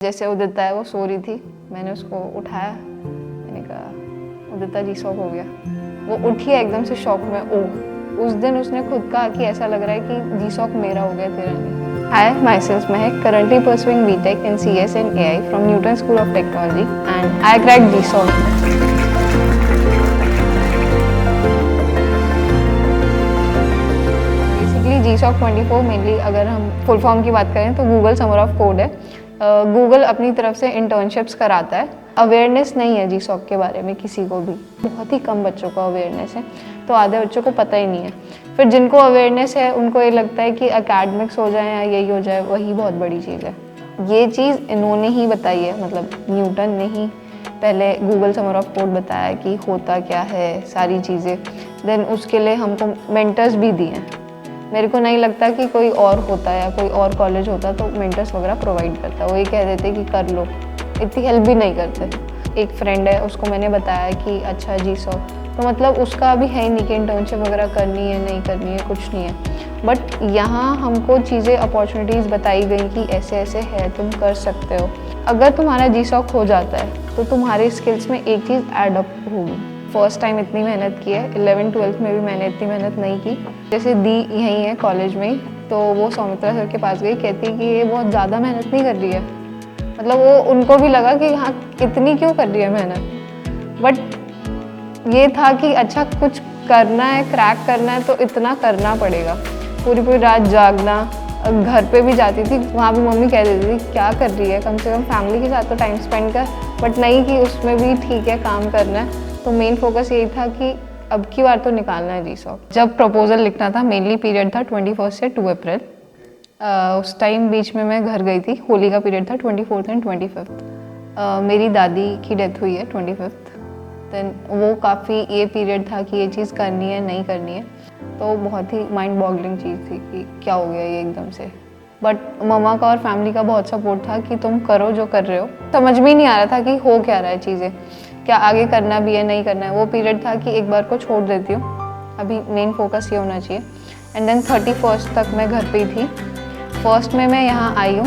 जैसे उदिता है वो सो रही थी, मैंने उसको उठाया, मैंने कहा उदिता जी शॉक हो गया। वो उठी एकदम से शॉक में। ओह, उस दिन उसने खुद कहा कि ऐसा लग रहा है कि जी शॉक मेरा हो गया तेरा नहीं। Hi, myself Mehak, currently pursuing BTech in CS and AI from Newton School of Technology, and I cracked GSOC. Basically GSOC 24 mainly अगर हम फुल फॉर्म की बात करें तो गूगल समर ऑफ कोड है। गूगल अपनी तरफ से इंटर्नशिप्स कराता है। अवेयरनेस नहीं है GSOC के बारे में किसी को भी, बहुत ही कम बच्चों को अवेयरनेस है, तो आधे बच्चों को पता ही नहीं है। फिर जिनको अवेयरनेस है उनको ये लगता है कि एकेडमिक्स हो जाए या यही हो जाए, वही बहुत बड़ी चीज़ है। ये चीज़ इन्होंने ही बताई है, मतलब न्यूटन ने ही पहले गूगल समर ऑफ कोड बताया कि होता क्या है सारी चीज़ें। देन उसके लिए हमको मेंटर्स भी दिए हैं। मेरे को नहीं लगता कि कोई और होता या कोई और कॉलेज होता तो मेंटर्स वगैरह प्रोवाइड करता। वो ये कह देते कि कर लो, इतनी हेल्प भी नहीं करते। एक फ्रेंड है, उसको मैंने बताया कि अच्छा GSOC, तो मतलब उसका अभी है ही नहीं कि इंटर्नशिप वगैरह करनी है नहीं करनी है, कुछ नहीं है। बट यहाँ हमको चीज़ें अपॉर्चुनिटीज़ बताई गई कि ऐसे ऐसे है, तुम कर सकते हो। अगर तुम्हारा GSOC हो जाता है तो तुम्हारे स्किल्स में एक चीज़ एडअप होगी। फर्स्ट टाइम इतनी मेहनत की है, 11th-12th में भी मैंने इतनी मेहनत नहीं की। जैसे दी यहीं है कॉलेज में ही, तो वो सौमित्रा सर के पास गई, कहती कि ये बहुत ज़्यादा मेहनत नहीं कर रही है। मतलब वो उनको भी लगा कि हाँ इतनी क्यों कर रही है मेहनत, बट ये था कि अच्छा कुछ करना है, क्रैक करना है तो इतना करना पड़ेगा। पूरी पूरी रात जागना, घर पे भी जाती थी, वहाँ भी मम्मी कह देती थी क्या कर रही है, कम से कम फैमिली के साथ तो टाइम स्पेंड कर। बट नहीं कि उसमें भी ठीक है काम करना है। तो मेन फोकस यही था कि अब की बार तो निकालना है GSOC। जब प्रपोजल लिखना था, मेनली पीरियड था 21 से 2 अप्रैल। उस टाइम बीच में मैं घर गई थी, होली का पीरियड था 24th एंड 25th। मेरी दादी की डेथ हुई है 25th। देन वो काफ़ी ये पीरियड था कि ये चीज़ करनी है नहीं करनी है, तो बहुत ही माइंड बॉगलिंग चीज़ थी कि क्या हो गया ये एकदम से। बट मम्मा का और फैमिली का बहुत सपोर्ट था कि तुम करो जो कर रहे हो। समझ में ही नहीं आ रहा था कि हो क्या रहा है चीज़ें, क्या आगे करना भी है नहीं करना है। वो पीरियड था कि एक बार को छोड़ देती हूँ, अभी मेन फोकस ये होना चाहिए। एंड देन 31st तक मैं घर पे ही थी। फर्स्ट में मैं यहाँ आई हूँ,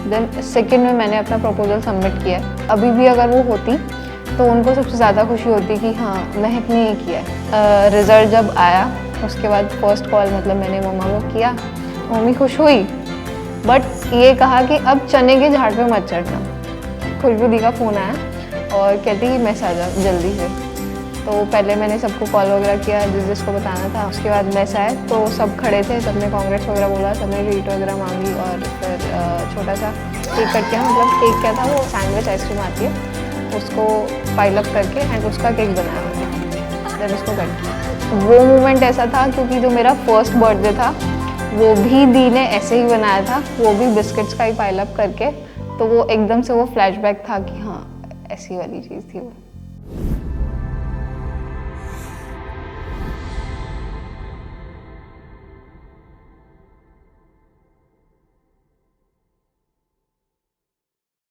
देन सेकेंड में मैंने अपना प्रपोजल सबमिट किया है। अभी भी अगर वो होती तो उनको सबसे ज़्यादा खुशी होती कि हाँ महक ने ये किया है। रिज़ल्ट जब आया उसके बाद फर्स्ट कॉल मतलब मैंने मम्मा को किया, मम्मी खुश हुई, बट ये कहा कि अब चने के झाड़ पे मत चढ़ना। खुशबू दी का फ़ोन आया और कहती कि मैस आ जा जल्दी से। तो पहले मैंने सबको कॉल वगैरह किया जिसको बताना था। उसके बाद मैस आए तो सब खड़े थे, सबने कांग्रेस वगैरह बोला, सबने ट्रीट वगैरह मांगी और फिर छोटा सा केक कट किया। मतलब केक क्या था, वो सैंडविच आइसक्रीम आती है, उसको पाइल अप करके एंड उसका केक बनाया मैंने, देन उसको कट किया। वो मोमेंट ऐसा था क्योंकि जो मेरा फर्स्ट बर्थडे था वो भी दी ने ऐसे ही बनाया था, वो भी बिस्किट्स का ही पाइल अप करके। तो वो एकदम से वो फ्लैशबैक था कि हाँ ऐसी वाली चीज़ थी वो।